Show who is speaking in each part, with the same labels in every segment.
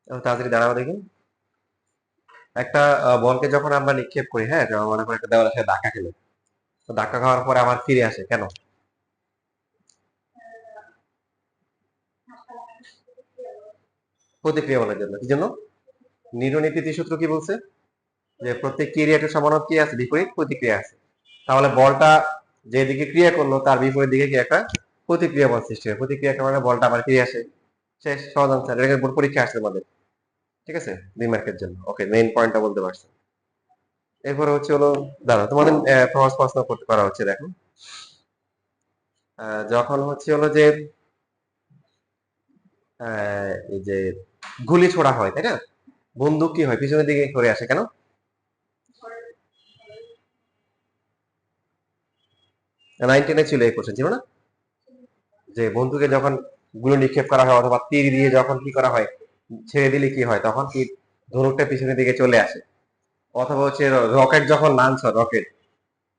Speaker 1: তাড়াতাড়ি দাঁড়াও দেখি। একটা বলকে যখন আমরা নিক্ষেপ করি, হ্যাঁ, যেমন মনে করো একটা দেওয়ালের সাথে ধাক্কা খেলো, তো ধাক্কা খাওয়ার পরে আবার ফিরে আসে কেন? প্রতিক্রিয়া বলার জন্য। কি জন্য? নিউটনের তৃতীয় সূত্র কি বলছে? যে প্রত্যেক ক্রিয়াটির সমানত কি আছে? বিপরীত প্রতিক্রিয়া আছে। তাহলে বলটা যেদিকে ক্রিয়া করলো তার বিপরীত দিকে কি একটা প্রতিক্রিয়া বল সৃষ্টি হয়। প্রতিক্রিয়া কারণে বলটা আবার ফিরে আসে। শেষ, সহজ আনসার। এটাকে পরীক্ষা আসছে আমাদের। ঠিক আছে, 2 মার্কের জন্য। ওকে, মেইন পয়েন্টটা বলতে পারছো। এরপরে হচ্ছে হলো, দাঁড়া, তোমাদের সহজ প্রশ্ন করতে করা হচ্ছে, দেখো। যখন হচ্ছে হলো যে এই যে গুলি ছোড়া হয়, তাই না? বন্দুক কি হয়? পিছনের দিকে সরে আসে কেন? 9-10 ছিল এই কোশ্চেন, ছিল না? যে বন্দুকে যখন গুলি নিক্ষেপ করা হয় অথবা তীর দিয়ে যখন কি করা হয়, ছেড়ে দিলে কি হয়, তখন কি ধনুকটা পিছনের দিকে চলে আসে। অথবা হচ্ছে রকেট যখন লঞ্চ হয়, রকেট,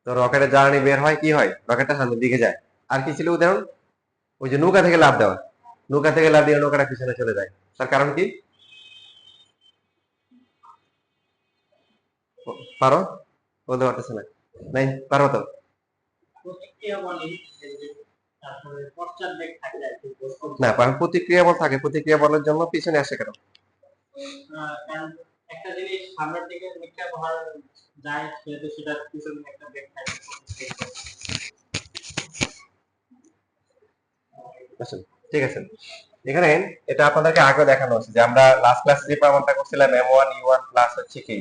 Speaker 1: তো রকেটের জ্বালানি বের হয়, কি হয়, রকেটটা সামনের দিকে যায়। আর কি ছিল উদাহরণ? ওই যে নৌকা থেকে লাফ দেওয়া, নৌকা থেকে লাফ দিয়ে নৌকাটা পিছনে চলে যায়। তার কারণ কি? পারো? বলতে পারতেছে না? নাই, পারো তো? না, কারণ প্রতিক্রিয়া বল থাকে, প্রতিক্রিয়া বলের জন্য পিছনে আসে কেন? আসুন, ঠিক আছে। এখানে এটা আপনাদেরকে আগে দেখানো হচ্ছে যে আমরা লাস্ট ক্লাসে যে প্রমাণটা করছিলাম, m1u1 প্লাস হচ্ছে কি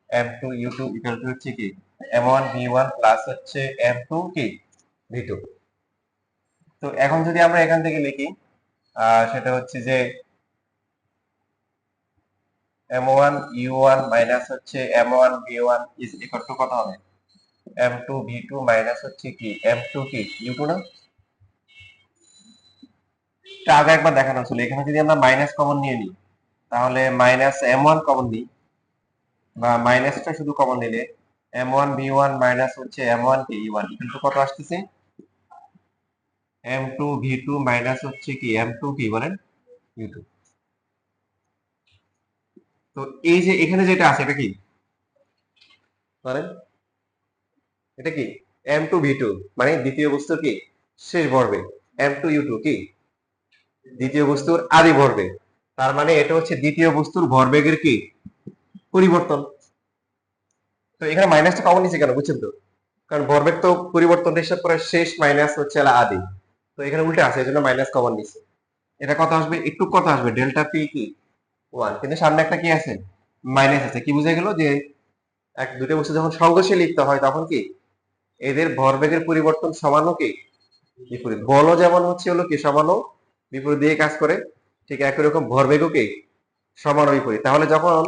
Speaker 1: m2u2 ইকুয়াল টু হচ্ছে কি m1v1 প্লাস হচ্ছে m2 কি v2। তো এখন যদি আমরা এখান থেকে লিখি, সেটা হচ্ছে যে m1u1 মাইনাস হচ্ছে m1v1 ইজ ইকুয়াল টু কত হবে? m2v2 মাইনাস হচ্ছে কি m2 কি u2 না? এটা আগে একবার দেখানো ছিল। এখানে যদি আমরা মাইনাস কমন নিয়ে নিই, তাহলে মাইনাস m1 কমন নিই, বা মাইনাসটা শুধু কমন নিলে m1v1 মাইনাস হচ্ছে m1 v1 কিন্তু কত আসতেছে? m2v2 মাইনাস হচ্ছে কি m2 কি বলেন u2। তো এই যে এখানে যেটা আছে এটা কি বলেন? এটা কি m2v2, মানে দ্বিতীয় বস্তুর কি শেষ ভরবেগ। m2u2 কি দ্বিতীয় বস্তুর আদি ভরবেগ। তার মানে এটা হচ্ছে দ্বিতীয় বস্তুর ভরবেগের কি পরিবর্তন। তো এখানে মাইনাসটা কমন নিচ্ছে কেন, বুঝছেন তো? কারণ ভরবেগ তো পরিবর্তন হিসাব করে শেষ মাইনাস হচ্ছে আদি। তো এখানে উল্টে আছে, এজন্য মাইনাস কমন নিচ্ছে। এটা কত আসবে? একটু কত আসবে? ডেল্টা পি কি 1, কিন্তু সামনে একটা কি আছে? মাইনাস আছে। কি বুঝে গেল যে এক দুটো বস্তু যখন সংঘর্ষে লিপ্ত হয় তখন কি এদের ভরবেগের পরিবর্তন সমানও কি বিপরীত। বলও যেমন হচ্ছে হলো কি সমানও বিপরীত দিয়ে কাজ করে, ঠিক একই রকম ভরবেগও কি সমান বিপরীত। তাহলে যখন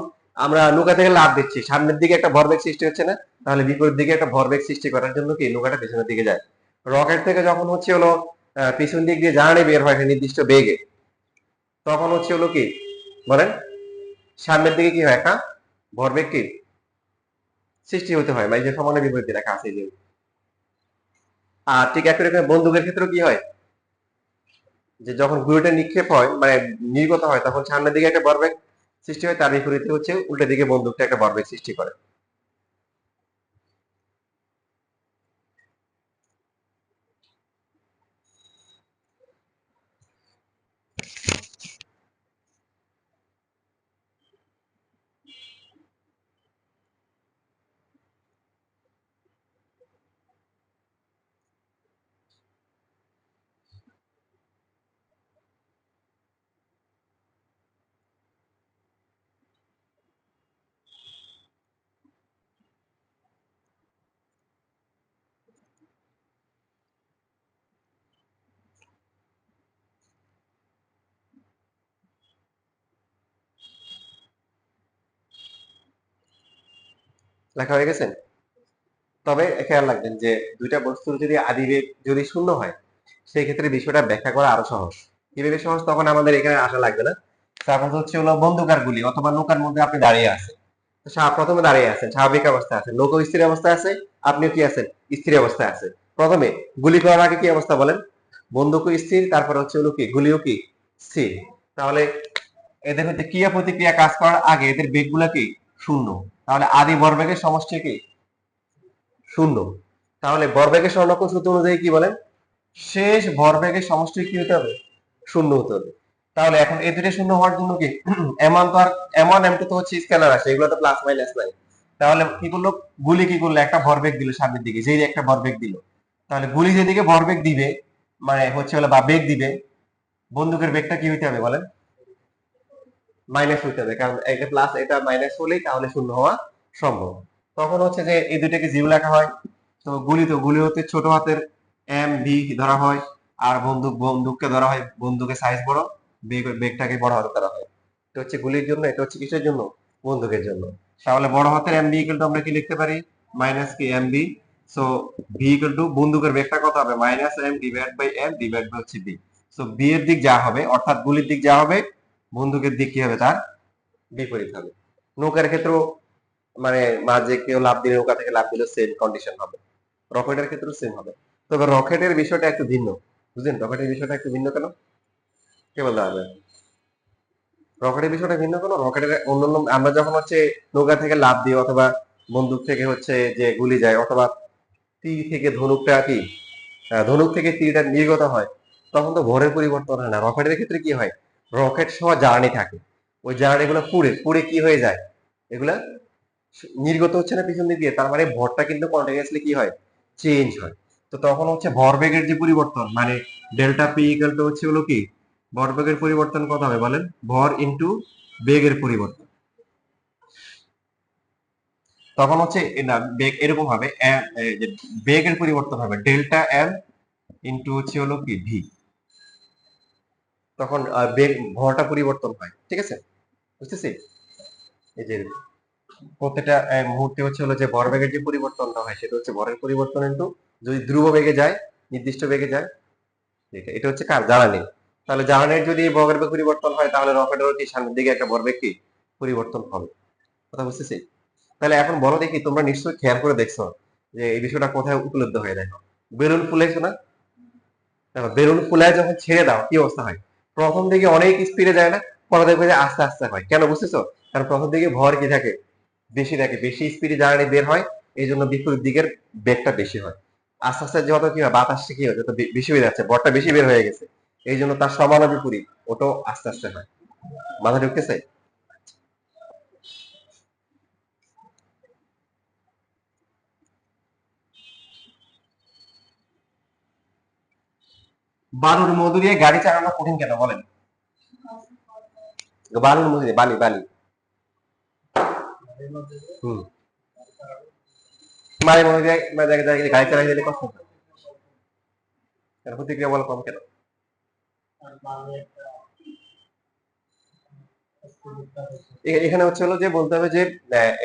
Speaker 1: আমরা নৌকা থেকে লাফ দিচ্ছি, সামনের দিকে একটা ভরবেগ সৃষ্টি হচ্ছে না? তাহলে বিপরীত দিকে একটা ভরবেগ সৃষ্টি করার জন্য কি নৌকাটা পেছনের দিকে যায়। রকেট থেকে যখন হচ্ছে হলো পিছন দিক দিয়ে জ্বালানি বের হয় একটা নির্দিষ্ট বেগে, তখন হচ্ছে হলো কি বলেন, সামনের দিকে কি হয়, একটা ভরবেগ কি সৃষ্টি হতে হয়, মানে যে সমানের বিপরীতে লেখা আছে যে। আর ঠিক একই রকম বন্দুকের ক্ষেত্রে কি হয়, যে যখন গুলিটা নিক্ষেপ হয় মানে নির্গত হয়, তখন সামনের দিকে একটা ভরবেগ সৃষ্টি হয়, তার বিপরীতে হচ্ছে উল্টো দিকে বন্দুকটা একটা ভরবেগ সৃষ্টি করে। লেখা হয়ে গেছে? তবে খেয়াল রাখবেন যে দুইটা বস্তুর যদি আদিবেগ যদি শূন্য হয়, সেই ক্ষেত্রে বিষয়টা ব্যাখ্যা করা আরো সহজ। কিভাবে সহজ? তখন আমাদের এখানে আসা লাগবে না। সাপোজ হচ্ছে হলো বন্দুকার গুলি অথবা নৌকার মধ্যে আপনি দাঁড়িয়ে আছেন। তো প্রথমে দাঁড়িয়ে আছেন, স্বাভাবিক অবস্থা আছে, নৌকা স্থির অবস্থায় আছে, আপনিও কি আছেন স্থির অবস্থায় আছে। প্রথমে গুলি করার আগে কি অবস্থা বলেন? বন্দুকও স্থির, তারপর হচ্ছে হলো কি গুলিও কি স্থির। তাহলে এদের হচ্ছে ক্রিয়া প্রতিক্রিয়া কাজ করার আগে এদের বেগগুলা কি শূন্য। তাহলে আদি ভরবেগের সমষ্টি কি শূন্য। তাহলে ভরবেগের সরলরক্ষণ সূত্র অনুযায়ী কি বলেন, শেষ ভরবেগের সমষ্টি কি হতে হবে, শূন্য হতে হবে। তাহলে এখন এই দুটো শূন্য হওয়ার জন্য কি এম1 তো আর এম1 এম2 তো হচ্ছে স্কেলার আছে, এগুলো তো প্লাস মাইনাস নাই। তাহলে কি করলো, গুলি কি করলো, একটা ভরবেগ দিল সামনের দিকে, যেই একটা ভরবেগ দিল, তাহলে গুলি যেদিকে ভরবেগ দিবে মানে হচ্ছে হলো বা বেগ দিবে, বন্দুকের বেগটা কি হইতে হবে বলেন, মাইনাস হইতে হবে, কারণ এটা প্লাস এটা মাইনাস হলেই তাহলে শূন্য হওয়া সম্ভব। তখন হচ্ছে যে এই দুইটাকে জিরো লেখা হয়। তো গুলি হতে ছোট হাতের এম ভি ধরা হয়, আর বন্দুককে ধরা হয় বন্দুকের সাইজ বড়, বেগটাকে বড় হাতে ধরা হয়। এটা হচ্ছে গুলির জন্য, এটা হচ্ছে কিসের জন্য, বন্দুকের জন্য। তাহলে বড় হাতের এম ভি ইকুয়াল টু আমরা কি লিখতে পারি, মাইনাস কি M V. So V equal to বন্দুকের বেগটা কত হবে, minus M divide by M divide by হচ্ছে বি। সো বি এর দিক যা হবে, অর্থাৎ গুলির দিক যা হবে, বন্দুকের দিক কি হবে তার বিপরীত হবে। নৌকার ক্ষেত্রেও মানে মাঝে কেউ লাফ দিলে নৌকা থেকে লাফ দিলে সেম কন্ডিশন হবে, রকেটের ক্ষেত্রেও সেম হবে। তবে রকেটের বিষয়টা একটু ভিন্ন, বুঝলেন, রকেটের বিষয়টা একটু ভিন্ন কেন, কে বলতে হবে, রকেটের বিষয়টা ভিন্ন কেন, রকেটের অন্যান্য আমরা যখন হচ্ছে নৌকা থেকে লাফ দিই অথবা বন্দুক থেকে হচ্ছে যে গুলি যায় অথবা তীর থেকে ধনুকটা কি ধনুক থেকে তীরটা নির্গত হয়, তখন তো ভরের পরিবর্তন হয় না। রকেটের ক্ষেত্রে কি হয়, রকেট সহ জ্বালানি থাকে, ওই জ্বালানি গুলো পুড়ে পুড়ে কি হয়ে যায়, এগুলা নির্গত হচ্ছে না পিছন দিক দিয়ে, তার মানে ভরটা কিন্তু কন্টিনিউয়াসলি কি হয়, চেঞ্জ হয়। তো তখন হচ্ছে ভরবেগের যে পরিবর্তন মানে ডেল্টা পি ইকুয়াল টু হচ্ছে হলো কি, ভরবেগের পরিবর্তন কত হবে বলেন, ভর ইনটু বেগের পরিবর্তন। তখন হচ্ছে না বেগ এরকম হবে, যে বেগের পরিবর্তন হবে ডেল্টা এম ইনটু হচ্ছে হলো কি ভি। তখন বেগ ভরটা পরিবর্তন হয়, ঠিক আছে, বুঝতেছি। এই যে প্রত্যেকটা মুহূর্তে হচ্ছে হলো যে ভরবেগের যে পরিবর্তনটা হয় সেটা হচ্ছে ভরের পরিবর্তন ইনটু যদি ধ্রুব বেগে যায়, নির্দিষ্ট বেগে যায়, এটা হচ্ছে কার জ্বালানি। তাহলে জ্বালানির যদি ভরবেগ পরিবর্তন হয় তাহলে রকেটেরও কি সামনের দিকে একটা ভরবেগ কি পরিবর্তন হবে, কথা বুঝতেছি। তাহলে এখন বলো দেখি, তোমরা নিশ্চয়ই খেয়াল করে দেখছো যে এই বিষয়টা কোথায় উপলব্ধ হয়ে, দেখো বেলুন ফুলেছো না, দেখো বেলুন ফুলায় যখন ছেড়ে দাও কি অবস্থা হয়, প্রথম দিকে অনেক স্পিডে যায় না, পরে দেখবে যে আস্তে আস্তে হয়, কেন বুঝতেছো, কারণ প্রথম দিকে ভর কি থাকে, বেশি থাকে, বেশি স্পিডে জ্বালানি বের হয়, এই জন্য বিপরীত দিকের বেগটা বেশি হয়। আস্তে আস্তে যত কি হয় বাতাসটা কি হয় যত বেশি হয়ে যাচ্ছে, ভরটা বেশি বের হয়ে গেছে, এই জন্য তার সমানুপাতিক ওটাও আস্তে আস্তে হয়। মাথা ঢুকতেছে। বালুর মধু দিয়ে গাড়ি চালানো কঠিন কেন বলেন, বালুর মধু দিয়ে বালি বালি, হম বালির মধু দিয়ে গাড়ি চালাই দিলে কষ্ট হয় কেন, প্রতিক্রিয়া বল কম কেন, এখানে হচ্ছে হলো যে বলতে হবে যে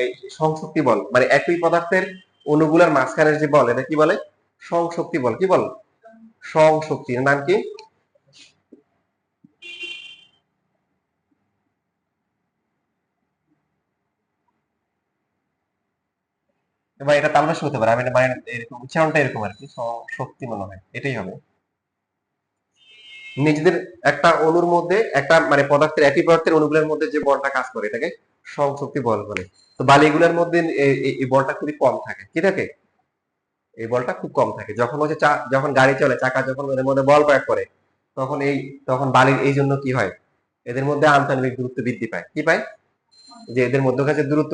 Speaker 1: এই সংশক্তি বল মানে একই পদার্থের অণুগুলার মাঝখানের যে বল এটা কি বলে, সংশক্তি বল, কি বল, সংশক্তির নাম কি, বা এটা তালবেশ হতে পারে, আমি মানে এরকম উচ্চারণটা এরকম আর কি, শক্তি মনে হয় এটাই হবে। নিজেদের একটা অণুর মধ্যে একটা মানে পদার্থের একই পদার্থের অণুগুলোর মধ্যে যে বলটা কাজ করে এটাকে সংশক্তি বল বলে। তো বালিগুলোর মধ্যে এই বলটা খুবই কম থাকে, কি থাকে, এই বলটা খুব কম থাকে। যখন হচ্ছে যখন গাড়ি চলে চাকা যখন এদের মধ্যে বল প্রয়োগ করে তখন তখন বালির এই জন্য কি হয়, এদের মধ্যে আন্তঃনামিক দূরত্ব বৃদ্ধি পায়, কি পায়, যে এদের মধ্যকার যে দূরত্ব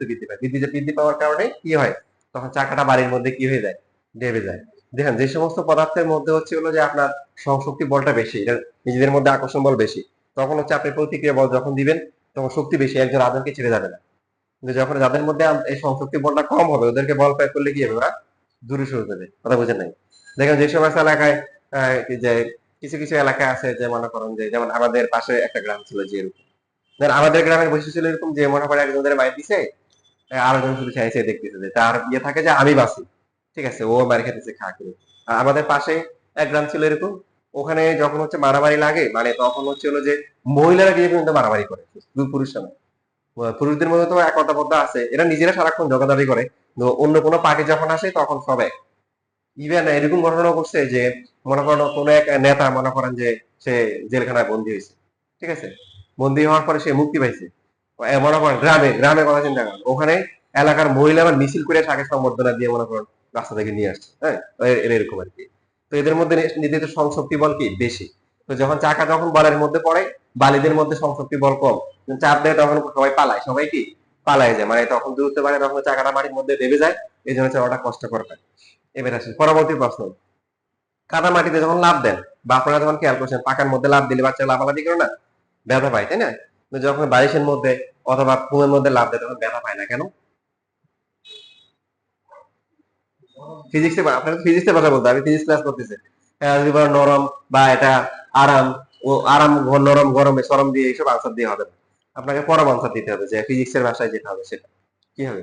Speaker 1: বৃদ্ধি পায়, বৃদ্ধি পাওয়ার কারণে কি হয়, তখন চাকাটা বাড়ির মধ্যে কি হয়ে যায়, দেবে যায়। দেখেন যে সমস্ত পদার্থের মধ্যে হচ্ছে হলো যে আপনার সংশক্তি বলটা বেশি, এটা নিজেদের মধ্যে আকর্ষণ বল বেশি, তখন হচ্ছে আপনি প্রতিক্রিয়া বল যখন দিবেন তখন শক্তি বেশি, একজন আরেকজনকে ছেড়ে যাবে না। কিন্তু যখন যাদের মধ্যে এই সংশক্তি বলটা কম হবে ওদেরকে বল প্রয়োগ করলে কি হবে, ওরা দূরে সরে যাবে, কথা বুঝেন নাই। দেখেন যে সমস্ত এলাকায় যে কিছু কিছু এলাকা আছে যে মনে করেন যে যেমন আমাদের পাশে একটা গ্রাম ছিল যে এরকম, আমাদের গ্রামের বৈশিষ্ট্য ছিল এরকম যে মনে করে একজনের মাইর দিছে, আরেকজন শুধু চাইছে দেখতেছে যে তার ইয়ে থাকে যে আমি বাঁচি, ঠিক আছে, ও মার খেতেছে খা করে। আর আমাদের পাশে এক গ্রাম ছিল এরকম, ওখানে যখন হচ্ছে মারামারি লাগে মানে তখন হচ্ছে হলো যে মহিলারা গিয়ে কিন্তু মারামারি করে, শুধু পুরুষরা না, পুরুষদের মধ্যে তো একতাবদ্ধ আছে, এরা নিজেরা সারাক্ষণ জগাদাবি করে, কিন্তু অন্য কোনো পার্টি যখন আসে তখন সব এক। ইভেন এরকম ঘটনা করছে যে মনে করেন কোন এক নেতা মনে করেন যে সে জেলখানায় বন্দী হয়েছে, ঠিক আছে, বন্দী হওয়ার পরে সে মুক্তি পাইছে, মনে করেন গ্রামে গ্রামে কথা চিন্তা করেন, ওখানে এলাকার মহিলা মিছিল করে তাকে সম্বর্ধনা দিয়ে মনে করেন রাস্তা থেকে নিয়ে আসছে, হ্যাঁ, এরকম আর কি। তো এদের মধ্যে নির্দিষ্ট সংশক্তি বল কি বেশি। তো যখন চাকা যখন বলের মধ্যে পড়ে, বালিদের মধ্যে সংশক্তি বল কম, চাপ দেয় তখন সবাই পালায়, সবাই কি পালায় যায়, মানে তখন দূরত্ব বাড়ে, তখন চাকাটা মাটির মধ্যে দেবে যায়, এই জন্য চাওয়াটা কষ্টকর হয়। এবার আসি পরবর্তী প্রশ্ন। কাদা মাটিতে যখন লাফ দেন, বা আপনারা যখন খেয়াল করছেন পাকার মধ্যে লাফ দিলে বাচ্চা লাফালাফি করে না, ব্যথা পায়, তাই না? যখন বারিশের মধ্যে অথবা ফুমের মধ্যে লাফ দেয় তখন ব্যথা পায় না কেন? ফিজিক্সে, আপনারা ফিজিক্সের কথা বলতে, আমি ফিজিক্স ক্লাস করতেছি। নরম বা এটা আরাম, ও আরাম নরম গরমে সরম দিয়ে এইসব আনসার দিয়ে হবে না, আপনাকে পরম আনসার দিতে হবে, যে ফিজিক্সের ভাষায় যেটা হবে সেটা কি হবে?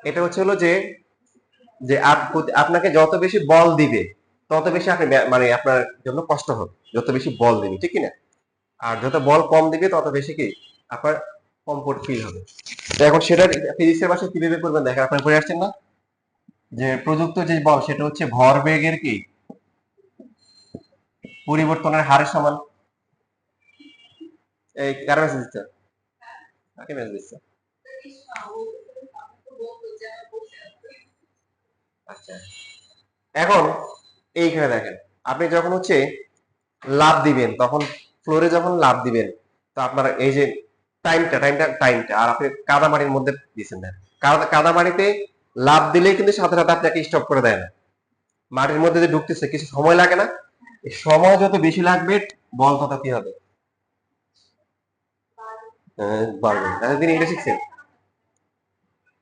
Speaker 1: এটা হচ্ছে হলো যে যে আপনাকে যত বেশি বল দিবে তত বেশি আপনি মানে আপনার জন্য কষ্ট হবে, যত বেশি বল দিবে, ঠিক কিনা? আর যত বল কম দিবে তত বেশি কি আপনার কমফোর্ট ফিল হবে। তো এখন সেটা ফিজিক্সের ভাষায় কিভাবে করবেন দেখেন, আপনার পড়ে আসছেন না যে প্রযুক্ত যে বল সেটা হচ্ছে ভরবেগের কি পরিবর্তনের হারের সমান। এই কার মেসেজ দিচ্ছে, কাকে মেসেজ দিচ্ছে? আচ্ছা, এখন এইখানে দেখেন, আপনি যখন হচ্ছে লাফ দিবেন তখন ফ্লোরে যখন লাফ দিবেন, তো আপনার এই যে টাইমটা আর আপনি কাদা মাটির মধ্যে দিচ্ছেন না, কাদা মাটিতে লাফ দিলেই কিন্তু সাথে সাথে আপনাকে স্টপ করে দেয় না, মাটির মধ্যে যে ঢুকতেছে কিছু সময় লাগে না, এই সময় যত বেশি লাগবে বল তত কি হবে, বাড়বে। তিনি এটা শিখছেন,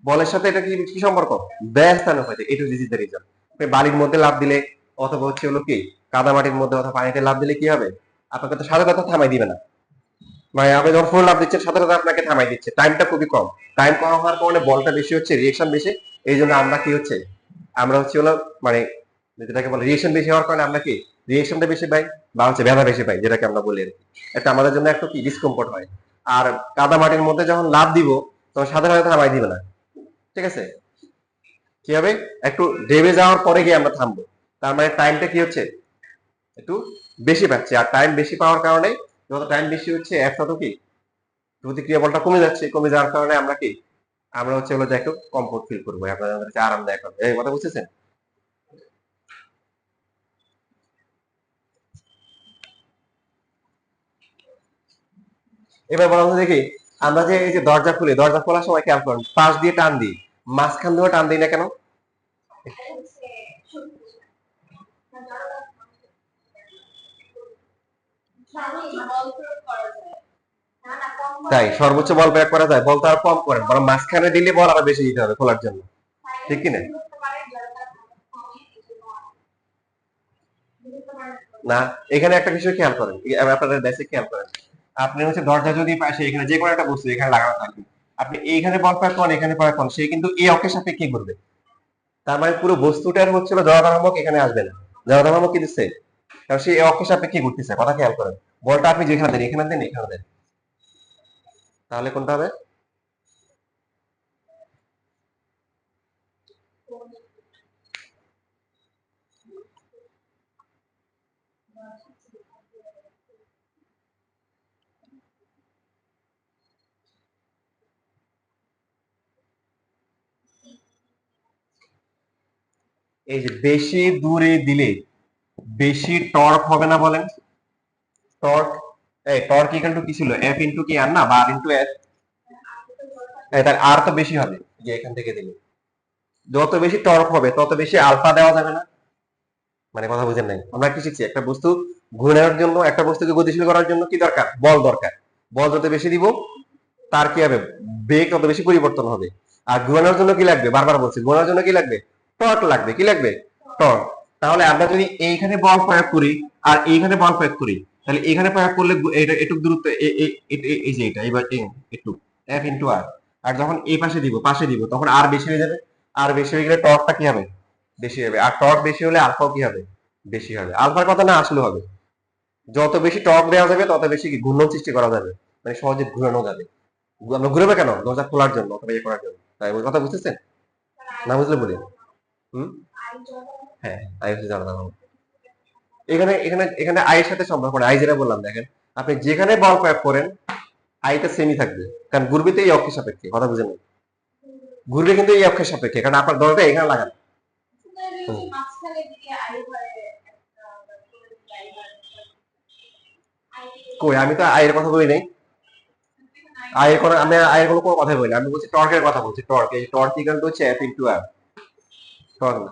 Speaker 1: বলের সাথে এটা কি কি সম্পর্ক? ব্যস্তানো হয়েছে, এটু দিস ইজ দ্য রিজন। আপনি বালির মধ্যে লাফ দিলে অথবা হচ্ছে হলো কি কাদা মাটির মধ্যে অথবা পানিতে লাফ দিলে কি হবে, আপনাকে তো সাথে সাথে থামাই দিবে না, মানে আপনি যখন ফুল লাফ দিচ্ছেন সাথে সাথে আপনাকে থামাই দিচ্ছে, টাইমটা খুবই কম, টাইম কম হওয়ার কারণে বলটা বেশি হচ্ছে, রিয়েকশন বেশি, এই জন্য আমরা কি হচ্ছে, আমরা হচ্ছে হলো মানে যেটাকে বলে রিয়েকশন বেশি হওয়ার কারণে আমরা কি রিয়েকশনটা বেশি পাই, বা হচ্ছে ব্যথা বেশি পাই, যেটাকে আমরা বলি আর কি। এটা আমাদের জন্য একটু কি ডিসকমফোর্ট হয়। আর কাদা মাটির মধ্যে যখন লাফ দিব তখন সাথে সাথে থামাই দিবে না, ঠিক আছে? কি হবে, একটু ডেবে যাওয়ার পরে গিয়ে আমরা থামবো, তার মানে টাইমটা কি হচ্ছে একটু বেশি পাচ্ছে, আর টাইম বেশি পাওয়ার কারণে যত টাইম বেশি হচ্ছে একসাথে কি প্রতিক্রিয়া বলটা কমে যাচ্ছে, কমে যাওয়ার কারণে আমরা কি আমরা হচ্ছে হলো যে একটু কমফোর্ট ফিল করবো, আপনাদের কাছে আরামদায়ক হবে, এই কথা বুঝতেছেন? এবার বলা হচ্ছে দেখি, আমরা যে এই যে দরজা খুলি, দরজা খোলার সময় খেয়াল করেন পাশ দিয়ে টান দিই, মাঝখান দিয়ে টান দিই না কেন? তাই সর্বোচ্চ বল প্রয়োগ করা যায়, বল তো আর কম করেন, বরং মাঝখানে দিলে বল আরো বেশি দিতে হবে খোলার জন্য, ঠিক কিনা? না, এখানে একটা বিষয় খেয়াল করেন, আপনাদের দেশে খেয়াল করেন, আপনি হচ্ছে দরজা যদি পাশে এখানে যে কোনো একটা বস্তু এখানে লাগানো থাকবে, আপনি এইখানে বল প্রয়োগ করেন এখানে প্রয়োগ করেন, সে কিন্তু এই অক্ষের সাপেক্ষে ঘুরবে, তার মানে পুরো বস্তুটার হচ্ছিল জড়তাভাবক এখানে আসবে না, জড়তাভাবক কি দিচ্ছে, কারণ সে এই অক্ষের সাপেক্ষে ঘুরতেছে, কথা খেয়াল করেন, বলটা আপনি যেখানে দেন এখানে দেন এখানে দেন, তাহলে কোনটা হবে? এই যে বেশি দূরে দিলে বেশি টর্ক হবে না বলেন? টর্ক, এই টর্ক ইকুয়াল টু কি ছিল, এফ ইনটু কি আর না, বা আর ইনটু এস, তার আর তো বেশি হবে, যে এখান থেকে দিলে যত বেশি টর্ক হবে তত বেশি আলফা দেওয়া যাবে না, মানে কথা বুঝেন নাই, আমরা কি শিখছি, একটা বস্তু ঘূর্ণানোর জন্য, একটা বস্তুকে গতিশীল করার জন্য কি দরকার, বল দরকার, বল যত বেশি দিব তার কি হবে, বেগ তত বেশি পরিবর্তন হবে। আর ঘোরানোর জন্য কি লাগবে, বারবার বলছি, ঘোরানোর জন্য কি লাগবে, টর্ক লাগবে, কি লাগবে, টর্ক। তাহলে আমরা যদি এইখানে বল প্রয়োগ করি আর এইখানে বল প্রয়োগ করি, তাহলে এখানে প্রয়োগ করলে এটা এটুক দূরত্ব, এই যে এটা এবার একটু এফ ইন্টু আর, আর যখন এই পাশে দিব পাশে দিব তখন আর বেশি হয়ে যাবে, আর বেশি হয়ে গেলে টর্কটা কি হবে, বেশি হবে, আর টর্ক বেশি হলে আলফাও কি হবে, বেশি হবে, আলফার কথা না আসলে হবে, যত বেশি টর্ক দেওয়া যাবে তত বেশি কি ঘূর্ণন সৃষ্টি করা যাবে, মানে সহজে ঘুরানো যাবে। আমরা ঘুরবে কেন, দরজা খোলার জন্য অথবা ইয়ে করার জন্য, তাই ওই কথা বুঝতেছেন? না বুঝলে বলি। হুম, হ্যাঁ, আই হচ্ছে জানা। এখানে এখানে এখানে আই এর সাথে সম্পর্ক না, আই যেটা বললাম দেখেন, আপনি যেখানে বল প্রয়োগ করেন আইটা সেমই থাকবে, কারণ ঘুরবে তো এই অক্ষের সাপেক্ষে, কথা বুঝেন? ঘুরবে কিন্তু এই অক্ষের সাপেক্ষে, কারণ আপনার দরজা এখানে লাগানো। কই, আমি তো আয়ের কথা বলি নাই। আয়ের কোনো, আমি আয়ের কোনো কথাই বলি না। আমি বলছি টর্কের কথা বলছি, টর্ক। এই টর্ক ইকুয়াল টু হচ্ছে এফ ইন্টু আর। টর্ক না,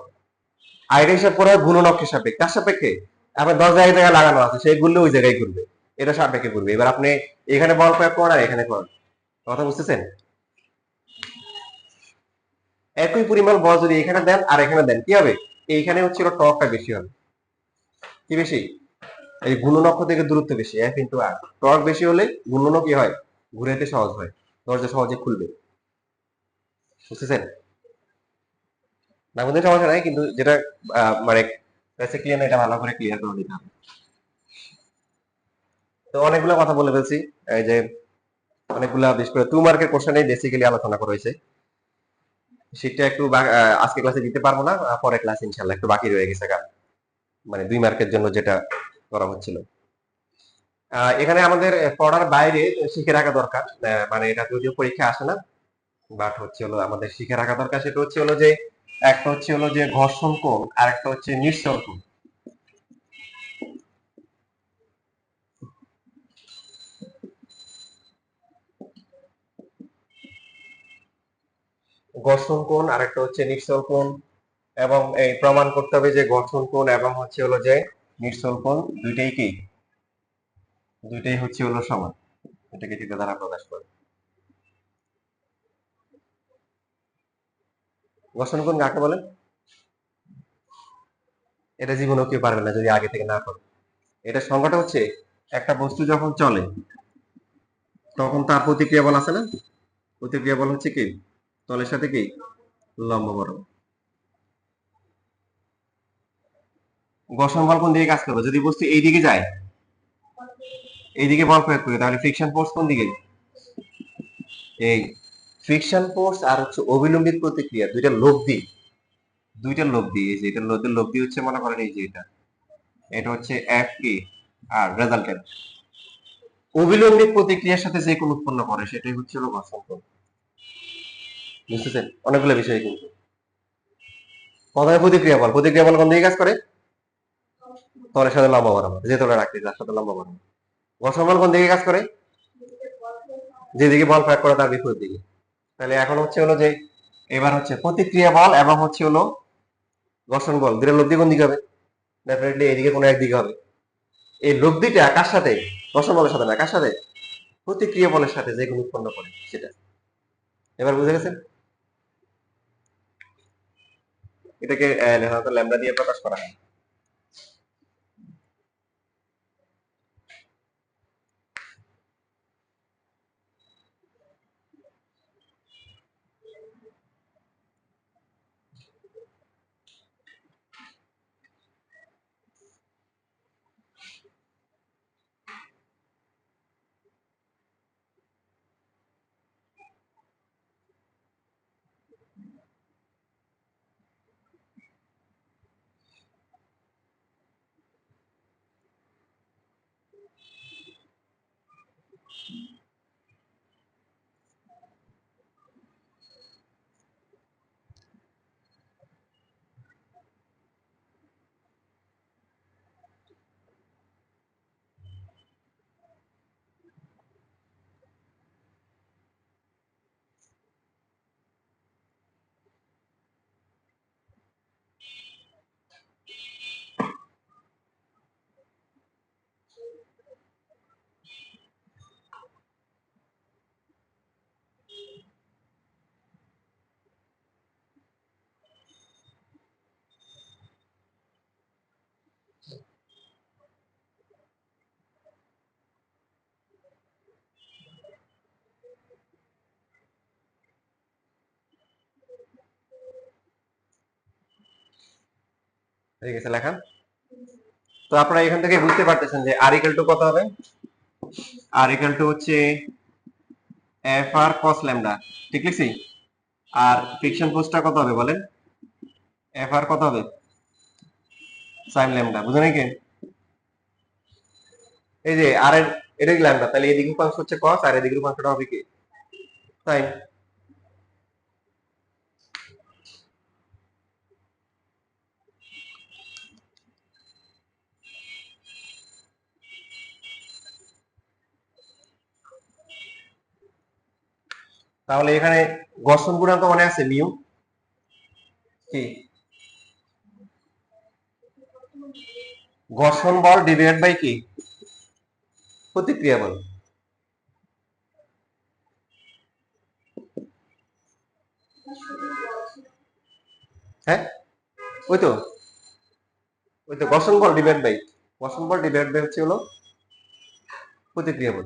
Speaker 1: আয়ের হিসাব করা হয় গুণন অক্ষের সাপেক্ষে। কার সাপেক্ষে? আপনার দরজা এক জায়গায় লাগানো আছে, সেই ঘুরলে ওই জায়গায় ঘুরবে, এটা সাপেক্ষে ঘুরবে। এবার আপনি এখানে বল প্রয়োগ করেন আর এখানে করেন, কথা বুঝতেছেন? একই পরিমাণ বল যদি এখানে দেন আর এখানে দেন, কি হবে? এইখানে হচ্ছে টর্কটা বেশি হবে। কি বেশি? এই গুণন অক্ষ থেকে দূরত্ব বেশি, এফ ইন্টু আর। টর্ক বেশি হলে গুণনও কি হয়? ঘুরাইতে সহজ হয়, দরজা সহজে খুলবে। বুঝতেছেন? না বুঝতে সমস্যা নাই, কিন্তু যেটা মানে ক্লিয়ার না, এটা ভালো করে ক্লিয়ার করে দিতে হবে। তো অনেকগুলো কথা বলে ফেলছি, এই যে অনেকগুলা বিশেষ করে 2 মার্কের কোশ্চেনেই বেসিক্যালি আলোচনা করা হয়েছে। শীটটা একটু আজকে ক্লাসে দিতে পারবো না, পরে ক্লাস ইনশাল্লাহ একটু বাকি রয়ে গেছে, মানে 2 মার্কের জন্য যেটা করা হচ্ছিল। এখানে আমাদের পড়ার বাইরে শিখে রাখা দরকার, মানে এটা যদিও পরীক্ষা আসে না, বাট হচ্ছে হলো আমাদের শিখে রাখা দরকার। সেটা হচ্ছে হলো যে একটা হচ্ছে হলো যে ঘর্ষণ কোণ, আর একটা হচ্ছে নিঃসরণ কোণ। ঘর্ষণ কোণ আর একটা হচ্ছে নিঃসরণ কোণ, এবং এই প্রমাণ করতে হবে যে ঘর্ষণ কোণ এবং হচ্ছে হলো যে নিঃসরণ কোণ দুইটাই কি, দুইটাই হচ্ছে হলো সমান, এটাকে থিটা দ্বারা প্রকাশ করে। ঘর্ষণ কোণ কাকে বলে? এটা জীবনেও কেউ পারবে না যদি আগে থেকে না করে। এটা সংজ্ঞাটা হচ্ছে, একটা বস্তু যখন চলে তখন তার প্রতিক্রিয়া বল আছে না, প্রতিক্রিয়া বল হচ্ছে কি, তলের সাথে কি লম্ব বরাবর। ঘর্ষণ বল কোন দিকে কাজ করবে? যদি বস্তু এই দিকে যায়, এইদিকে বল প্রয়োগ করি, তাহলে ফ্রিকশন ফোর্স কোন দিকে? এই ফ্রিকশন ফোর্স আর হচ্ছে অবিলম্বিত প্রতিক্রিয়া, দুইটা লব্ধি, দুইটা লব্ধি। এই যে এটা লব্ধি হচ্ছে, মনে করেন এই যে এটা, এটা হচ্ছে এফ কে আর রেজাল্টেন্ট। অবিলম্বিত প্রতিক্রিয়ার সাথে যে কোন উৎপন্ন করে সেটাই হচ্ছে হলো ঘর্ষণ কোণ। বুঝতেছেন? অনেকগুলো বিষয় কিন্তু। প্রথমে প্রতিক্রিয়া বল, প্রতিক্রিয়া বল কোন দিকে কাজ করে? তলের সাথে লম্ব বরাবর, যে তলে রাখতে তার সাথে লম্ব বরাবর। ঘর্ষণ বল কোন দিকে কাজ করে? যেদিকে বল প্রয়োগ করে তার বিপরীত দিকে। তাহলে এখন হচ্ছে হলো যে এবার হচ্ছে প্রতিক্রিয়া বল এবং হচ্ছে হলো ঘর্ষণ বল, দুটো লব্ধি কোন দিকে হবে? ডেফিনেটলি এদিকে কোনো একদিকে হবে। এই লব্ধিটা কার সাথে? ঘর্ষণ বলের সাথে না, কার সাথে? প্রতিক্রিয়া বলের সাথে, যে কোন উৎপন্ন করে সেটা। এবার বুঝে গেছেন? এটাকে সাধারণত ল্যামডা দিয়ে প্রকাশ করা হয়। হয়ে গেছে লেখা? তো আপনারা এখান থেকে বুঝতে পারতেছেন যে আর ইকুয়াল টু কত হবে? আর ইকুয়াল টু হচ্ছে এফ আর কস ল্যামডা, ঠিক লিখছি? আর ফ্রিকশন ফোর্সটা কত হবে বলেন? এফ আর কত হবে? সাইন ল্যামডা, বুঝে নাকি? এই যে আর এর এটা কি ল্যামডা, তাহলে এদিকে উপাংশ হচ্ছে cos আর এদিকে উপাংশটা হবে কি sin। তাহলে এখানে ঘর্ষণ গুণাঙ্ক মনে আছে মিউ কি, ঘর্ষণ বল ডিভাইড বাই কি প্রতিক্রিয়া বল। হ্যাঁ ওই তো ঘর্ষণ বল ডিভাইড বাই হচ্ছে হলো প্রতিক্রিয়া বল।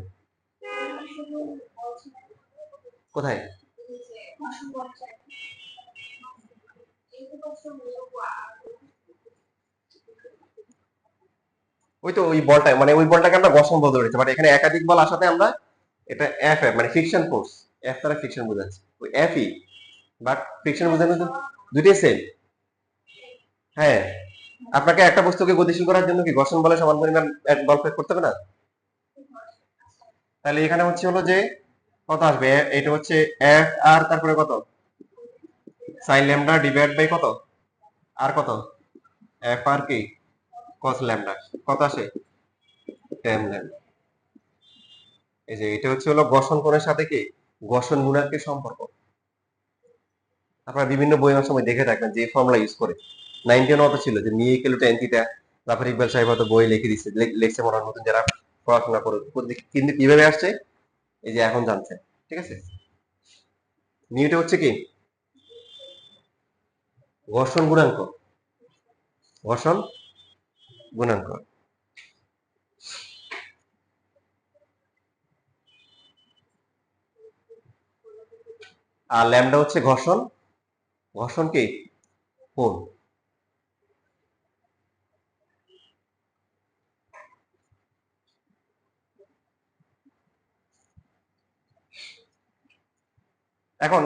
Speaker 1: কোথায় ওই তো ওই বলটা মানে ওই বলটাকে আমরা ঘর্ষণ বল ধরেছি, বাট এখানে একাধিক বল আসাতে আমরা এটা এফ এফ মানে ফ্রিকশন ফোর্স, এফ দ্বারা ফ্রিকশন বোঝাচ্ছে ওই এফই, বাট ফ্রিকশন বোঝানো তো দুইটাই সেম। হ্যাঁ আপনাকে একটা বস্তুকে গতিশীল করার জন্য কি ঘর্ষণ বলের সমান পরিমাণ এক বল প্রয়োগ করতে হবে না? তাহলে এখানে হচ্ছে হলো যে কত আসবে, এটা হচ্ছে এফ আর তারপরে কত সাইন ল্যামডা ডিভাইড বাই কত আর কত এফ আর কি কস ল্যামডা, কত আসে টেন ল্যামডা। এই যে এটা হচ্ছে হলো ঘর্ষণ কোণের সাথে কি ঘর্ষণ গুণাঙ্কের সম্পর্ক। আপনারা বিভিন্ন বইয়ের সময় দেখে থাকবেন যে ফর্মুলা ইউজ করে, 9-10 মতো ছিল যে নিয়ে কিলো টেন থিটা, তারপর ইকবাল সাহেব হয়তো বই লিখে দিচ্ছে, লেখছে মনের মতন যারা পড়াশোনা করে, কিন্তু কিভাবে আসছে এই যে এখন জানছেন। ঠিক আছে, নিউটা হচ্ছে কি ঘর্ষণ গুণাঙ্ক, ঘর্ষণ গুণাঙ্ক। আর ল্যামডা হচ্ছে ঘর্ষণ, ঘর্ষণ কি কোণ। এখন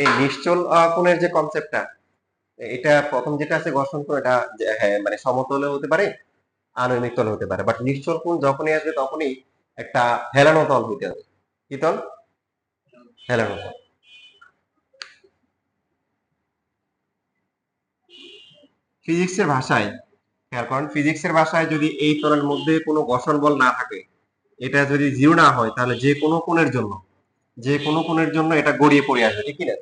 Speaker 1: এই নিশ্চল কোণের যে কনসেপ্টটা, এটা প্রথম যেটা আছে ঘর্ষণ কোণ, এটা হ্যাঁ মানে সমতলে হতে পারে আনয়নিক তল হতে পারে, বাট নিশ্চল কোণ যখনই আসবে তখনই একটা হেলানো তল হইতে হবে। কি তল? হেলানো তল। ফিজিক্সের ভাষায় খেয়াল করেন, ফিজিক্সের ভাষায় যদি এই তলের মধ্যে কোনো ঘর্ষণ বল না থাকে, এটা যদি জিরো না হয়, তাহলে যে কোনো কোণের জন্য এটা গড়িয়ে পড়ে আসবে, ঠিক কি না?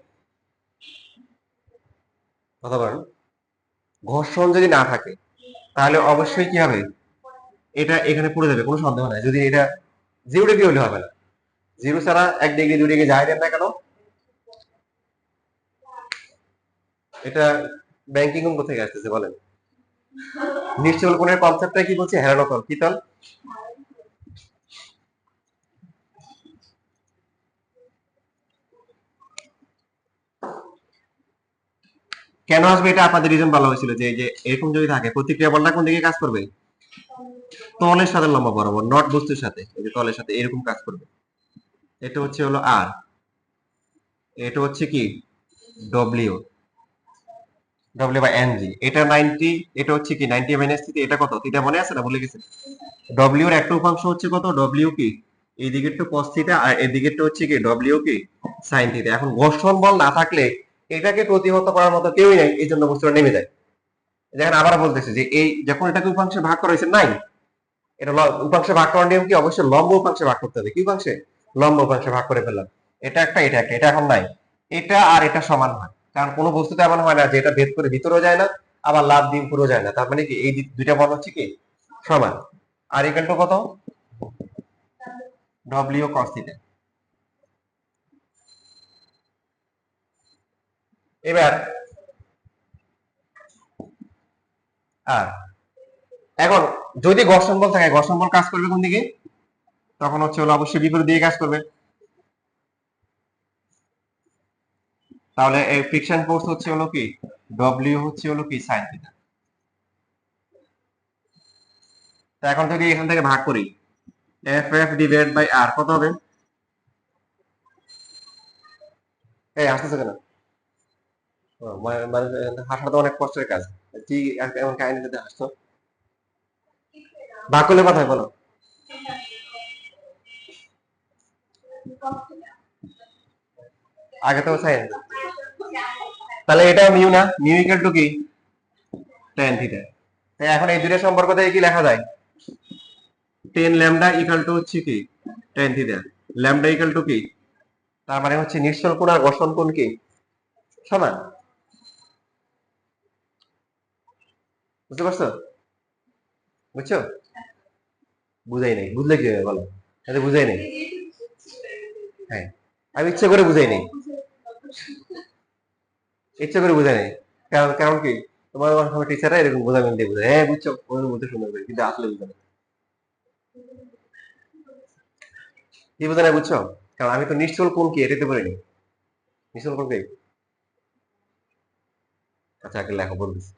Speaker 1: কথা বলেন, ঘর্ষণ যদি না থাকে তাহলে অবশ্যই কি হবে, এটা এখানে পড়ে যাবে, কোনো সন্দেহ নাই। যদি এটা 0 ডিগ্রি হলে হবে না, 0 ছাড়া 1 ডিগ্রি 2 ডিগ্রি যাই দেন না কেন, এটা ব্যাংকিং কোণ কোথেকে আসতেছে বলেন? নিশ্চল কোণের কনসেপ্টটা কি বলছে? হেলানো তল। কি তল? কেন আসবে এটা আপনাদের রিজন বলা হয়েছিল যে এই যে এরকম যদি থাকে প্রতিক্রিয়া বলটা কোন দিকে কাজ করবে, তলের সাথে লম্বা বরাবর, নট বস্তুর সাথে, এই যে তলের সাথে এরকম কাজ করবে। এটা হচ্ছে হলো আর, এটা হচ্ছে কি W, W by N G. এটা 90, এটা হচ্ছে কি 90 মাইনাস থিটা, এটা কত থিটা মনে আছে না ভুলে গেছেন? ডব্লিউ এর একটা উপাংশ হচ্ছে কত ডব্লিউ কি, এই দিকেরটা cos থিটা আর এই দিকেরটা হচ্ছে কি ডব্লিউ কি sin থিটা। এখন ঘর্ষণ বল না থাকলে এটাকে প্রতিহত করার মতো কেউই নাই, এই জন্য বস্তুটা নেমে যায়। দেখেন আবার বলতেছে যে এই যখন এটাকে উপাংশে ভাগ করা হয়েছে নাই, এটা উপাংশে ভাগ করার নিয়ম কি, অবশ্যই লম্ব উপাংশে ভাগ করতে হবে। কি উপাংশে? লম্ব উপাংশে ভাগ করে ফেললাম, এটা একটা এটা একটা, এটা এখন নাই। এটা আর এটা সমান হয়, কারণ কোনো বস্তুতে এমন হয় না যে এটা ভেদ করে ভিতরেও যায় না আবার লাভ দিয়ে উপরেও যায় না, তার মানে কি এই দুইটা বল হচ্ছে কি সমান। আর ইকুয়াল টু কত ডব্লিউ cos থিটা। এবার আর এখন যদি ঘর্ষণ বল থাকে, ঘর্ষণ বল কাজ করবে কোন দিকে, তখন হচ্ছে হলো অবশ্যই বিপরীত দিকে কাজ করবে। তাহলে এই ফ্রিকশন ফোর্স হচ্ছে হলো কি ডব্লিউ হচ্ছে হলো কি সাইন থিটা। তা এখন যদি এখান থেকে ভাগ করি, এফ এফ ডিভাইড বাই আর কত হবে? এই আসতেছে কেন? মানে হাসাটা তো অনেক কষ্টের কাজ, কি এমন কাহিনীতে হাসতো, ভাগ করলে কথা হয় বলো। আগে তো সাইন, তাহলে এটাও মিউ না, মিউ ইকুয়াল টু কি tan থিটা। তাই এখন এই দুইটা সম্পর্ক থেকে কি লেখা যায়, tan ল্যামডা ইকুয়াল টু হচ্ছে কি tan theta, lambda equal to কি, তার মানে হচ্ছে নিশ্চল কোণ আর ঘর্ষণ কোণ কি সমান। বুঝতে পারছো? বুঝছো? বুঝাই নাই, বুঝলে কি হবে বলো, এটা বুঝাই নাই। হ্যাঁ, আমি ইচ্ছা করে বুঝাই নাই, ইচ্ছা করে বুঝাই নাই। কারণ কারণ কি, তোমার আমার টিচাররা এরকম বোঝাবেন দিয়ে বোঝায়, হ্যাঁ বুঝছো ওদের মধ্যে সুন্দর করে, কিন্তু আসলে বুঝে না। কি বোঝে না বুঝছো? কারণ আমি তো নিশ্চল কোণ কি এটাতে বলিনি, নিশ্চল কোণ কি। আচ্ছা আগে লেখো বলতেছি।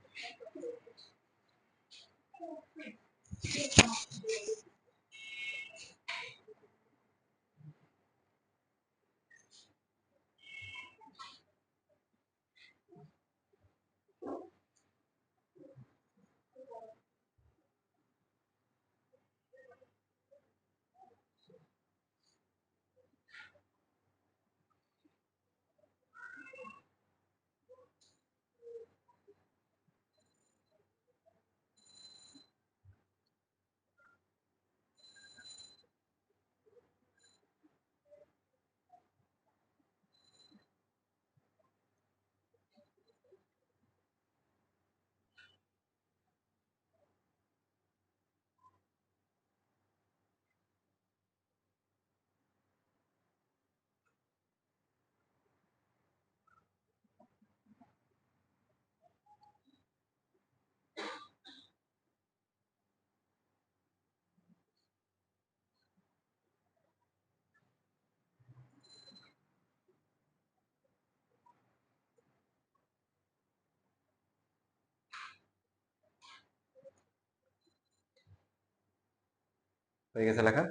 Speaker 1: হয়ে গেছে লেখা?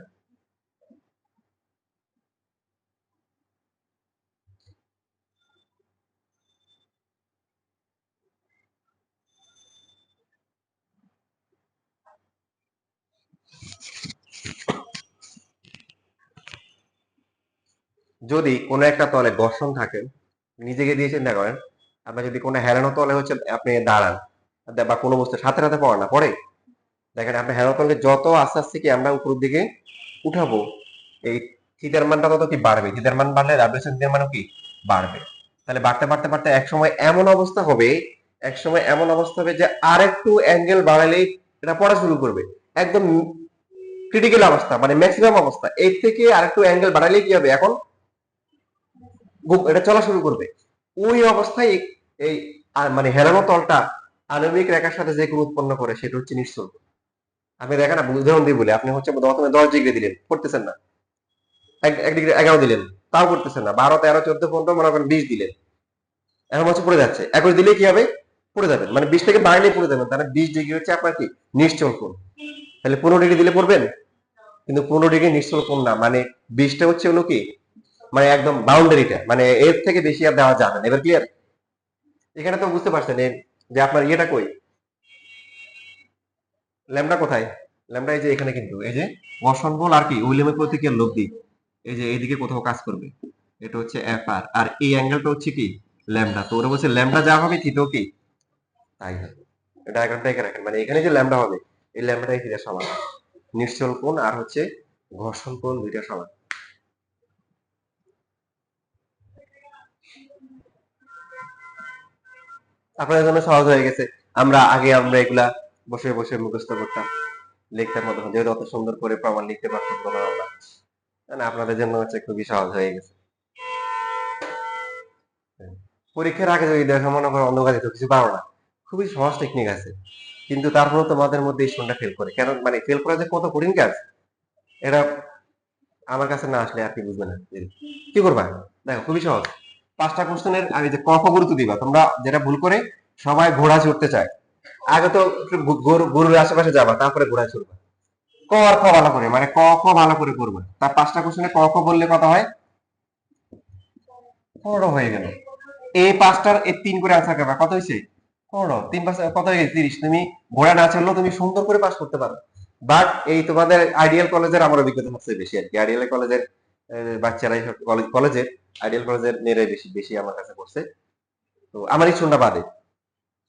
Speaker 1: যদি কোনো একটা তলে ঘর্ষণ থাকে, নিজেকে দিয়ে চিন্তা করেন, আপনার যদি কোনো হেলানো তলে হচ্ছে আপনি দাঁড়ান বা কোনো বস্তু সাথে সাথে পড়ে না পড়ে, দেখেন আপনি হেলানো তলকে যত আস্তে আস্তে কি আমরা উপরের দিকে উঠাবো, এই থিটার মানটা তত কি বাড়বে, থিটার মান বাড়লে রাডিয়াসের থিটার মানও কি বাড়বে। তাহলে বাড়তে বাড়তে বাড়তে এক সময় এমন অবস্থা হবে, এক সময় এমন অবস্থা হবে যে আরেকটু অ্যাঙ্গেল বাড়ালেই এটা পড়া শুরু করবে, একদম ক্রিটিক্যাল অবস্থা মানে ম্যাক্সিমাম অবস্থা, এর থেকে আরেকটু অ্যাঙ্গেল বাড়ালেই কি হবে, এখন এটা চলা শুরু করবে। ওই অবস্থায় এই মানে হেলানো তলটা আণবিক রেখার সাথে যে কোণ উৎপন্ন করে সেটা হচ্ছে নিশ্চল। আপনি দেখেন, আপনি উদাহরণ দিয়ে বলি, আপনি হচ্ছে প্রথমে 10 ডিগ্রি দিলেন, করতেছেন না, 1 ডিগ্রি 11 দিলেন, তাও করতেছেন না, 12 13 14 15 মনে করেন 20 দিলেন, এখন হচ্ছে পড়ে যাচ্ছে, 21 দিলে কি হবে, পড়ে যাবেন, মানে 20 থেকে বাড়লেই পড়ে যাবেন, তাহলে 20 ডিগ্রি হচ্ছে আপনার কি নিশ্চল কোণ। তাহলে 15 ডিগ্রি দিলে পড়বেন, কিন্তু 15 ডিগ্রি নিশ্চল কোণ না, মানে 20টা হচ্ছে হলো কি, মানে একদম বাউন্ডারিটা, মানে এর থেকে বেশি আর দেওয়া যাবে না। এবার ক্লিয়ার? এখানে তো বুঝতে পারছেন যে আপনার ইয়েটা কই, ল্যামডা কোথায়, ল্যামডা এই যে এখানে, কিন্তু এই যে ঘর্ষণ বল আর কি উইলিয়ামের প্রতিক্রিয়ার লব্ধি, এই যে এইদিকে কোথাও কাজ করবে, এটা হচ্ছে এফ আর, আর এই অ্যাঙ্গেলটা হচ্ছে কি ল্যামডা। তো ওরা বলছে ল্যামডা যা হবে থিটাও কি তাই হবে। ডায়াগ্রামটা এখানে রাখেন, মানে এখানে যে ল্যামডা হবে এই ল্যামডাটাই থিটার সমান, নিশ্চল কোণ আর হচ্ছে ঘর্ষণ কোণ দুইটা সমান। আপনাদের জন্য সহজ হয়ে গেছে, আমরা এগুলা বসে বসে মুখস্থ করতাম, লিখতে মতো, যেহেতু অত সুন্দর করে প্রমাণ লিখতে পারতাম না আমরা, না আপনাদের জন্য হচ্ছে খুবই সহজ হয়ে গেছে। পরীক্ষার আগে যদি দেখো মনে করো অন্য কাজে তো কিছু পারো না, খুবই সহজ টেকনিক আছে, কিন্তু তারপরেও তোমাদের মধ্যে এই স্টুডেন্টটা ফেল করে কেন, মানে ফেল করা যে কত কঠিন কাজ, এটা আমার কাছে না আসলে আর কি বুঝবে না। কি করবা, দেখো খুবই সহজ, 5টা কোশ্চেনের আমি যে ক খ গুরুত্ব দিবা, তোমরা যেটা ভুল করে সবাই ঘোড়া চড়তে চায়, আগে তো একটু গরুর আশেপাশে যাবা, তারপরে ঘোড়া চড়বা। ক আর খ ভালো করে, মানে ক খ ভালো করে করবা, তার 5টা কোশ্চেনে ক খ বললে কত হয়, 15 হয়ে গেল। এই 5টার এই 3 করে আনসার করবা, কত হয়েছে 15, 3 5 কত হয়ে গেছে 30। তুমি ঘোড়া না চললেও তুমি সুন্দর করে পাস করতে পারো। বাট এই তোমাদের আইডিয়াল কলেজের আমার অভিজ্ঞতা সবচেয়ে বেশি আর কি। আইডিয়াল কলেজের বাচ্চারাই কলেজের আইডিয়াল কলেজের মেয়েরাই বেশি বেশি আমার কাছে পড়ছে। তো আমার স্টুডেন্টটা বাদে,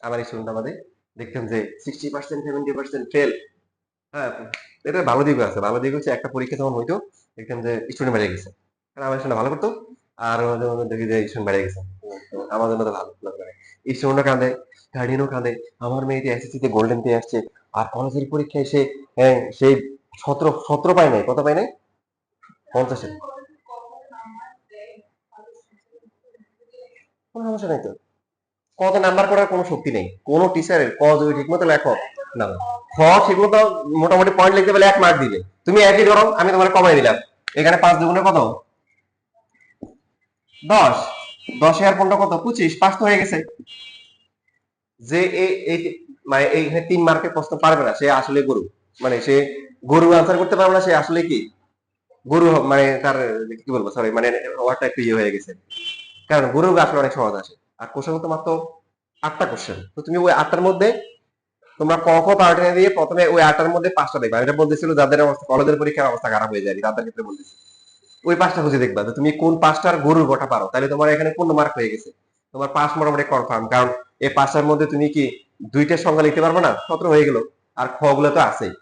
Speaker 1: আমার স্টুডেন্টটা বাদে দেখতাম যে 60% 70% ফেল। হ্যাঁ, এটা ভালো দিকও আছে। ভালো দিক হচ্ছে একটা পরীক্ষা যখন হইতো দেখতাম যে স্টুডেন্ট বেড়ে গেছে। কারণ আমার স্টুডেন্ট ভালো করতো আর মাঝে মাঝে দেখি যে স্টুডেন্ট বেড়ে গেছে। তো আমার জন্য তো ভালো লাগে। স্টুডেন্টও কাঁদে, গার্ডিয়ানও কাঁদে। আমার মেয়েটি এসএসসি তে গোল্ডেন পেয়ে আসছে আর কলেজের পরীক্ষায় সে সেই 17 পায় নাই, কত পায় নাই? 50 এ। কোনো সমস্যা নাই তো। কত নাম্বার করার কোনো শক্তি নেই কোনো টিচারের। ক যদি ঠিক মতো লেখো না, খ ঠিক মতো মোটামুটি পয়েন্ট লিখতে পেলে 1 মার্ক দিবে। তুমি একই ধরো, আমি তোমার কমাই দিলাম, এখানে 5 দুগুণে কত? 10। 10 আর 15 কত? 25। পাস তো হয়ে গেছে। যে এই মানে এইখানে 3 মার্কের প্রশ্ন পারবে না সে আসলে গরু। মানে সে গরু আনসার করতে পারবে না, সে আসলে কি গরু মানে তার কি বলবো, সরি মানে ওয়ার্ডটা একটু ইয়ে হয়ে গেছে। কারণ গরু আসলে অনেক সহজ আসে। আর কোশ্চেন তো মাত্র 8টা কোশ্চেন। তো তুমি ওই 8টার মধ্যে তোমরা ক খ পাল্টে দিয়ে প্রথমে ওই 8টার মধ্যে 5টা দেখবা। এটা বলতেছিল যাদের অবস্থা কলেজের পরীক্ষার অবস্থা খারাপ হয়ে যায় তাদের ক্ষেত্রে বলতেছি। ওই 5টা খুঁজে দেখবা যে তুমি কোন 5টার গরুর গোটা পারো, তাহলে তোমার এখানে পূর্ণ মার্ক হয়ে গেছে। তোমার পাস মোটামুটি কনফার্ম। কারণ এই 5টার মধ্যে তুমি কি 2টার সংখ্যা লিখতে পারবে না? 17 হয়ে গেল। আর খ গুলো তো আছেই।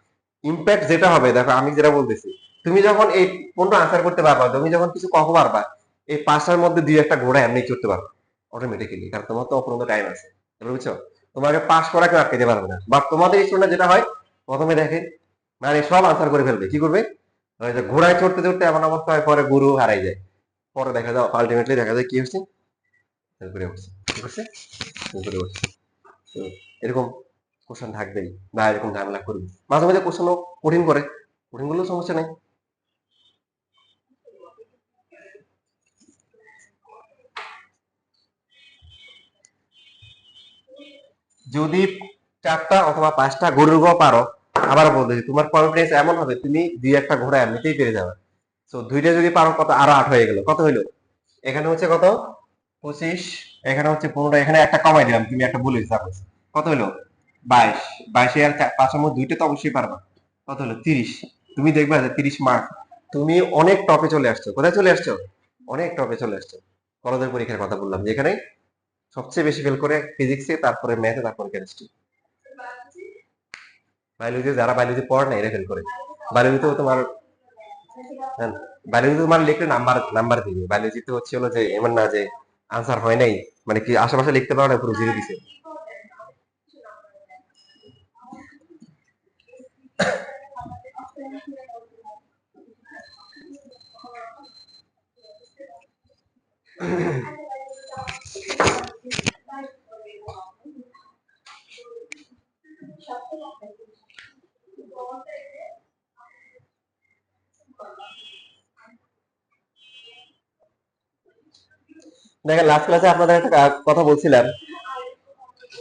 Speaker 1: ইম্প্যাক্ট যেটা হবে দেখো, আমি যেটা বলতেছি, তুমি যখন এই 15 আনসার করতে পারবা, তুমি যখন কিছু কখ পারবা, এই 5টার মধ্যে 2-1টা ঘোড়া এমনি চড়তে পারবে অটোমেটিক্যালি। কারণ তোমার তো অপূর্ণ টাইম আছে, বুঝছো? তোমাকে পাস করা কেউ আটকাতে পারবে না। বা তোমাদের স্টুডেন্ট যেটা হয়, প্রথমে দেখে মানে সব আনসার করে ফেলবে, কি করবে? ওই যে ঘোড়ায় চড়তে চড়তে এমন অবস্থা হয় পরে গরু হারাই যায়। পরে দেখা যায় আলটিমেটলি দেখা যায় কি হচ্ছে, করে উঠছে, কি করছে, করে উঠছে। তো এরকম কোশ্চেন থাকবেই বা এরকম ঝামেলা করবে। মাঝে মাঝে কোশ্চেনও কঠিন করে, কঠিন করলেও সমস্যা নেই। যদি 4টা অথবা 5টা গরুর গো পারো, আবার বলতেছি তোমার কনফিডেন্স এমন হবে তুমি 2-1টা ঘোড়া এমনিতেই পেরে যাবে। তো 2টা যদি পারো কত, আরো 8 হয়ে গেল, কত হইলো? এখানে হচ্ছে কত? 25। এখানে হচ্ছে 15। এখানে একটা কমাই দিলাম, তুমি একটা ভুল হিসাব করছো। কত হলো? 22। 22 আর 5-এর মধ্যে 2টা তো অবশ্যই পারবা। কত হলো? 30। তুমি দেখবা যে 30 মার্ক। তুমি অনেক টপে চলে আসছো। কোথায় চলে আসছো? অনেক টপে চলে আসছো। কলেজের পরীক্ষার কথা বললাম, যেখানে সবচেয়ে বেশি ফেল করে ফিজিক্সে, তারপরে ম্যাথে, তারপরে কেমিস্ট্রি। বায়োলজি, যারা বায়োলজি পড়ে না এরা ফেল করে। বায়োলজিতেও তোমার বায়োলজি তোমার লিখলে নাম্বার নাম্বার দিবে। বায়োলজিতে হচ্ছে হলো যে এমন না যে আনসার হয় নাই, মানে কি আশেপাশে লিখতে পারো না, পুরো জিরো দিছে। দেখেন লাস্ট ক্লাসে আপনাদের একটা কথা বলছিলাম,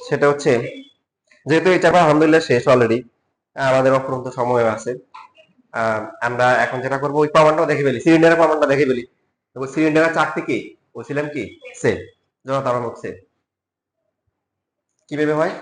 Speaker 1: সেটা হচ্ছে যেহেতু এই চাপা আলহামদুলিল্লাহ শেষ অলরেডি, আমাদের অফুরন্ত সময় আছে। আমরা এখন যেটা করবো ওই প্রমাণটাও দেখে ফেলি, সিলিন্ডারের প্রমাণটা দেখে ফেলি। তো সিলিন্ডারের চারটি কি বলছিলাম কি, সেম, যত তার সেম কিভাবে হয়